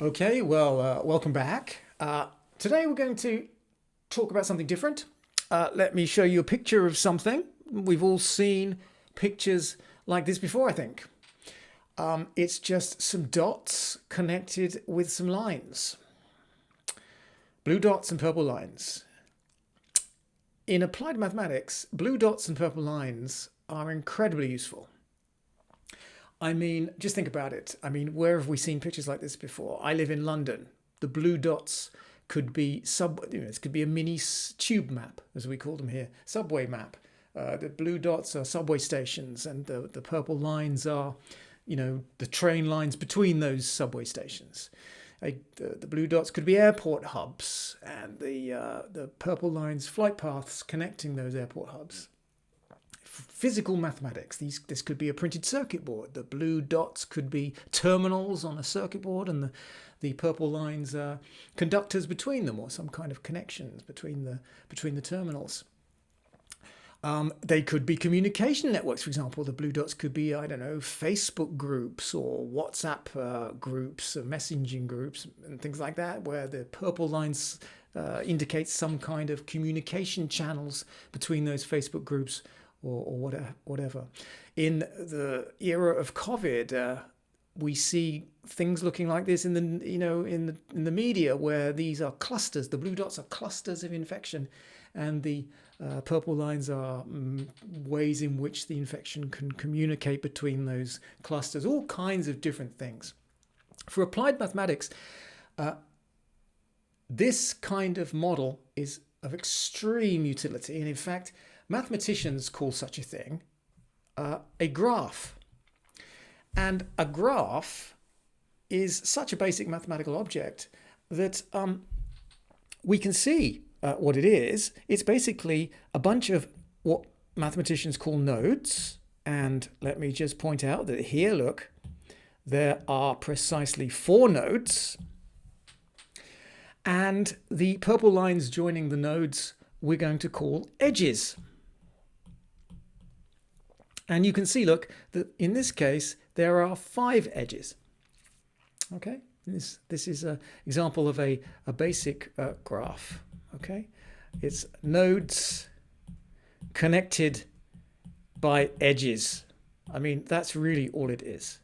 Okay, well, welcome back. Today we're going to talk about something different. Let me show you a picture of something. We've all seen pictures like this before, I think. It's just some dots connected with some lines. Blue dots and purple lines. In applied mathematics, blue dots and purple lines are incredibly useful. I mean, just think about it. I mean, where have we seen pictures like this before? I live in London. The blue dots could be this could be a mini tube map, as we call them here, subway map. The blue dots are subway stations, and the purple lines are, the train lines between those subway stations. The blue dots could be airport hubs, and the purple lines, flight paths connecting those airport hubs. Physical mathematics. This could be a printed circuit board. The blue dots could be terminals on a circuit board, and the purple lines are conductors between them, or some kind of connections between the terminals. They could be communication networks, for example. The blue dots could be, I don't know, Facebook groups or WhatsApp groups, or messaging groups, and things like that, where the purple lines indicate some kind of communication channels between those Facebook groups or whatever. In the era of COVID, we see things looking like this in the media, where these are clusters. The blue dots are clusters of infection, and the purple lines are ways in which the infection can communicate between those clusters. All kinds of different things. For applied mathematics, this kind of model is of extreme utility, and in fact, mathematicians call such a thing a graph. And a graph is such a basic mathematical object that we can see what it is. It's basically a bunch of what mathematicians call nodes. And let me just point out that here, look, there are precisely 4 nodes. And the purple lines joining the nodes we're going to call edges. And you can see, look, that in this case, there are 5 edges. Okay, this is an example of a basic graph. Okay, it's nodes connected by edges. I mean, that's really all it is.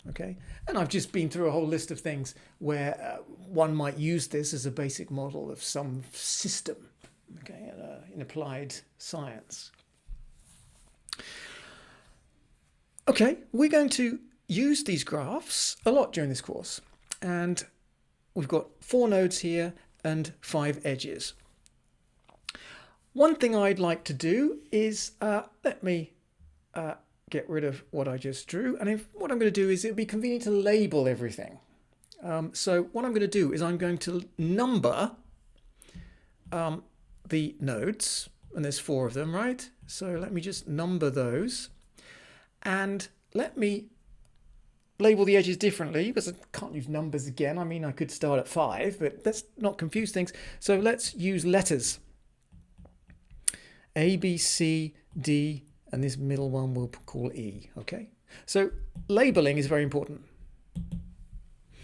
Okay, and I've just been through a whole list of things where one might use this as a basic model of some system. Okay, in applied science. Okay, we're going to use these graphs a lot during this course, and we've got 4 nodes here and 5 edges. One thing I'd like to do is let me get rid of what I just drew, and what I'm going to do is it'll be convenient to label everything. So what I'm going to do is I'm going to number the nodes, and there's 4 of them, right? So let me just number those. And let me label the edges differently, because I can't use numbers again. I mean, I could start at 5, but let's not confuse things. So let's use letters. A, B, C, D, and this middle one we'll call E, okay? So labeling is very important.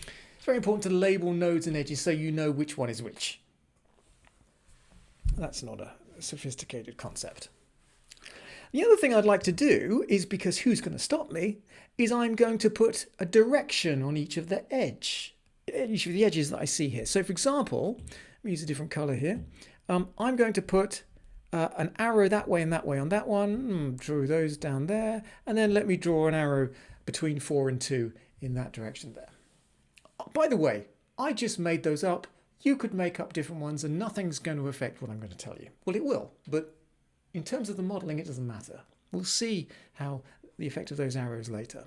It's very important to label nodes and edges so you know which one is which. That's not a sophisticated concept. The other thing I'd like to do is, because who's going to stop me, is I'm going to put a direction on each of the edges that I see here. So for example, let me use a different color here. I'm going to put an arrow that way and that way on that one, draw those down there, and then let me draw an arrow between 4 and 2 in that direction there. By the way, I just made those up. You could make up different ones and nothing's going to affect what I'm going to tell you. Well, it will, but in terms of the modelling, it doesn't matter. We'll see how the effect of those arrows later.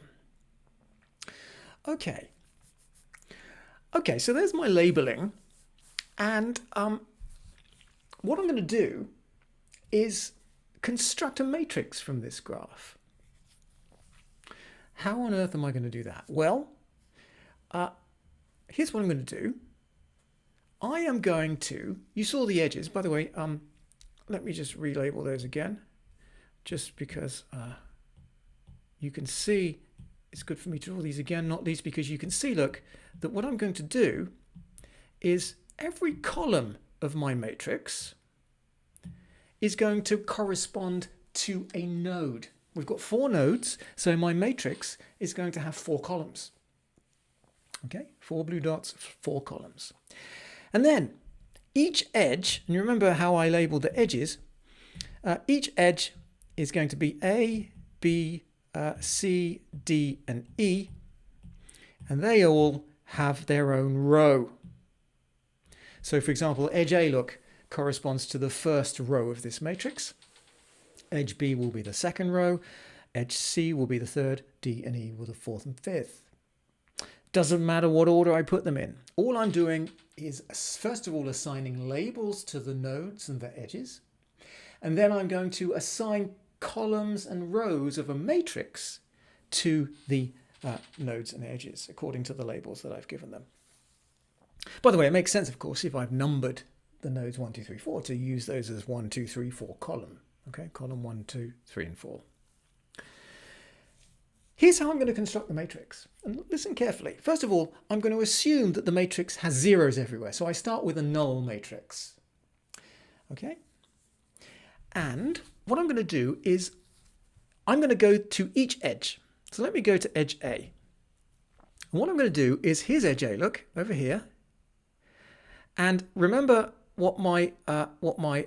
Okay, so there's my labelling. And what I'm going to do is construct a matrix from this graph. How on earth am I going to do that? Well, here's what I'm going to do. I am going to, you saw the edges, by the way, let me just relabel those again, just because you can see it's good for me to draw these again, not least because you can see, look, that what I'm going to do is every column of my matrix is going to correspond to a node. We've got 4 nodes, so my matrix is going to have 4 columns. Okay, 4 blue dots, 4 columns. And then each edge, and you remember how I labeled the edges, each edge is going to be A, B, C, D, and E, and they all have their own row. So for example, edge A, look, corresponds to the first row of this matrix. Edge B will be the second row. Edge C will be the third. D and E will be the fourth and fifth. Doesn't matter what order I put them in. All I'm doing is, first of all, assigning labels to the nodes and the edges. And then I'm going to assign columns and rows of a matrix to the nodes and edges according to the labels that I've given them. By the way, it makes sense, of course, if I've numbered the nodes 1, 2, 3, 4 to use those as 1, 2, 3, 4 column. Okay, column 1, 2, 3, and 4. Here's how I'm going to construct the matrix. And listen carefully. First of all, I'm going to assume that the matrix has zeros everywhere. So I start with a null matrix. Okay? And what I'm going to do is I'm going to go to each edge. So let me go to edge A. And what I'm going to do is, here's edge A, look, over here. And remember what my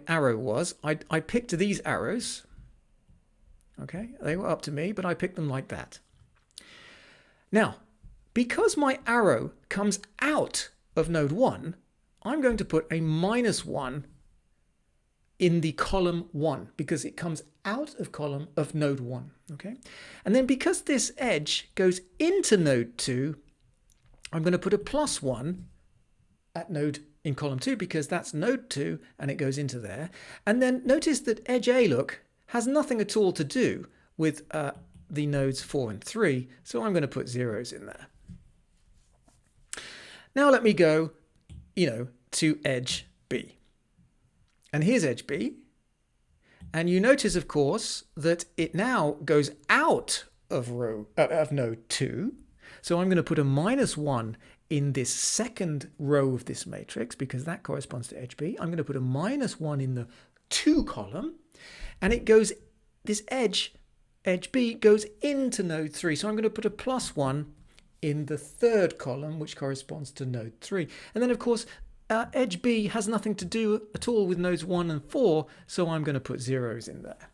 arrow was. I picked these arrows. Okay, they were up to me, but I picked them like that. Now, because my arrow comes out of node 1, I'm going to put a -1 in the column 1 because it comes out of column of node 1. Okay, and then because this edge goes into node 2, I'm going to put a +1 at node in column 2 because that's node 2 and it goes into there. And then notice that edge A, look, has nothing at all to do with the nodes 4 and 3, so I'm going to put zeros in there. Now let me go, to edge B. And here's edge B. And you notice, of course, that it now goes out of node 2. So I'm going to put a -1 in this second row of this matrix because that corresponds to edge B. I'm going to put a -1 in the 2 column. And it goes, this edge B goes into node 3. So I'm going to put a +1 in the third column, which corresponds to node 3. And then, of course, edge B has nothing to do at all with nodes 1 and 4. So I'm going to put zeros in there.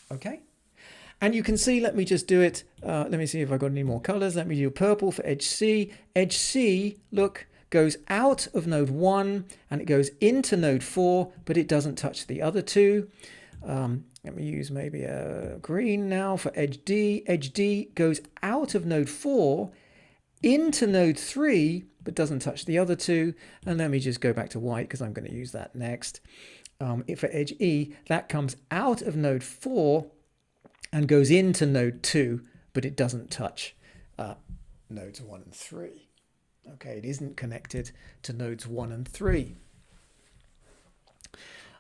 Okay? And you can see, let me just do it. Let me see if I've got any more colors. Let me do purple for edge C. Edge C, look, goes out of node 1 and it goes into node 4, but it doesn't touch the other 2. Let me use maybe a green now for edge D. Edge D goes out of node 4 into node 3, but doesn't touch the other 2. And let me just go back to white because I'm going to use that next. For edge E, that comes out of node 4 and goes into node 2, but it doesn't touch nodes 1 and 3. Okay, it isn't connected to nodes 1 and 3.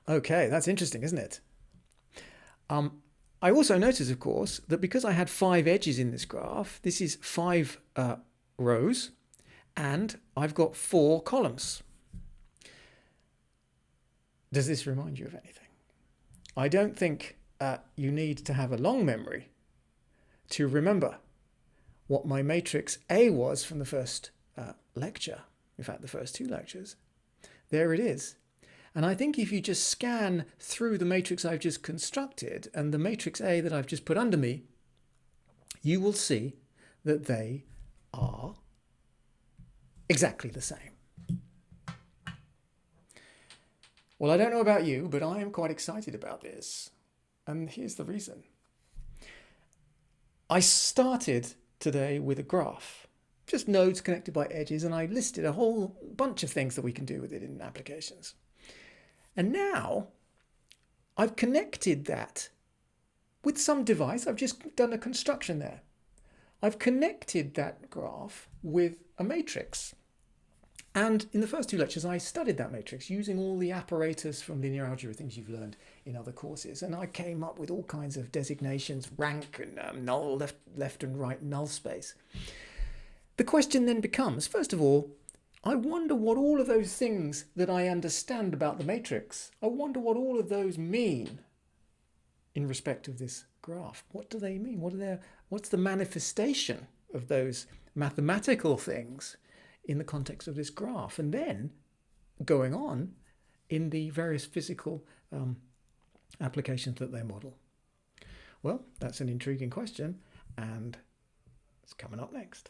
Okay, that's interesting, isn't it? I also notice, of course, that because I had 5 edges in this graph, this is 5 rows, and I've got 4 columns. Does this remind you of anything? I don't think you need to have a long memory to remember what my matrix A was from the first lecture. In fact, the first 2 lectures. There it is. And I think if you just scan through the matrix I've just constructed and the matrix A that I've just put under me, you will see that they are exactly the same. Well, I don't know about you, but I am quite excited about this. And here's the reason. I started today with a graph, just nodes connected by edges, and I listed a whole bunch of things that we can do with it in applications. And now I've connected that with some device. I've just done a construction there. I've connected that graph with a matrix. And in the first two lectures, I studied that matrix using all the apparatus from linear algebra, things you've learned in other courses. And I came up with all kinds of designations, rank and null, left and right null space. The question then becomes, first of all, I wonder what all of those things that I understand about the matrix, I wonder what all of those mean in respect of this graph. What do they mean? What's the manifestation of those mathematical things in the context of this graph? And then going on in the various physical applications that they model. Well, that's an intriguing question, and it's coming up next.